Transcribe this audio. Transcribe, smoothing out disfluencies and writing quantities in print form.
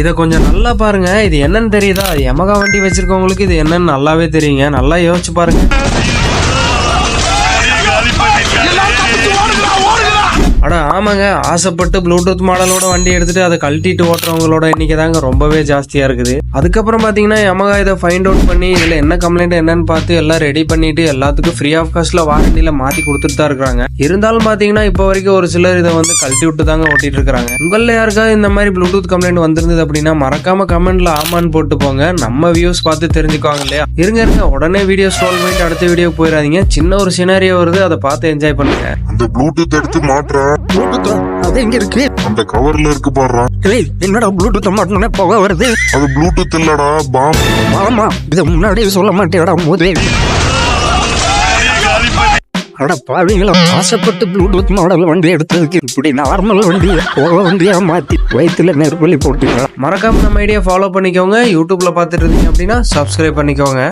இதை கொஞ்சம் நல்லா பாருங்க. இது என்னன்னு தெரியுதா? யமகா வண்டி வச்சிருக்கவங்களுக்கு இது என்னன்னு நல்லாவே தெரியுங்க. நல்லா யோசிச்சு பாருங்க. அட ஆமாங்க, ஆசைப்பட்டு ப்ளூடூத் மாடலோட வண்டி எடுத்துட்டு அதை கழட்டிட்டு ஓட்டுறவங்களோட எண்ணிக்கை தாங்க ரொம்பவே ஜாஸ்தியா இருக்குது. அதுக்கப்புறம் பாத்தீங்கன்னா யமகா இதை ஃபைண்ட் அவுட் பண்ணி இதுல என்ன கம்ப்ளைண்ட் என்னன்னு பார்த்து எல்லாம் ரெடி பண்ணிட்டு எல்லாத்துக்கும் ஃப்ரீ ஆஃப் காஸ்ட்ல வாரண்டியில மாத்தி கொடுத்துட்டு தான் இருக்காங்க. இருந்தாலும் பாத்தீங்கன்னா இப்போ வரைக்கும் ஒரு சிலர் இதை வந்து கழட்டி விட்டு தாங்க ஓட்டிட்டு இருக்காங்க. உங்கள யாருக்காவது இந்த மாதிரி ப்ளூடூத் கம்ப்ளைண்ட் வந்திருந்தது அப்படின்னா மறக்காம கமெண்ட்ல ஆமான்னு போட்டு போங்க. நம்ம வியூஸ் பார்த்து தெரிஞ்சுக்குவாங்க இல்லையா? இருங்க உடனே வீடியோ ஸ்க்ரோல் பண்ணிட்டு அடுத்த வீடியோ போயிடாதீங்க. சின்ன ஒரு சினாரியோ வருது, அதை பார்த்து என்ஜாய் பண்ணுங்க. அந்த ப்ளூடூத் எடுத்து மாட்டுறேன். அது எங்க இருக்கு? அந்த கவர்ல இருக்கு பாடுறா. என்னடா ப்ளூடூத் மாட்டோன்னே போக வருது? அது ப்ளூடூத் இல்லடா, பாம். ஆமா, இதை முன்னாடியே சொல்ல மாட்டேடா போதே. அட பாவீங்களா, ஆசைப்பட்டு ப்ளூடூத் மாடல் வண்டி எடுத்ததுக்கு இப்படி நார்மல் வண்டியை போக வண்டியா மாத்தி வயிற்றுல நெருப்பலி போட்டு. மறக்காம நம்ம ஐடியா ஃபாலோ பண்ணிக்கோங்க. யூடியூப்ல பார்த்துட்டு இருந்தீங்க அப்படின்னா சப்ஸ்கிரைப் பண்ணிக்கோங்க.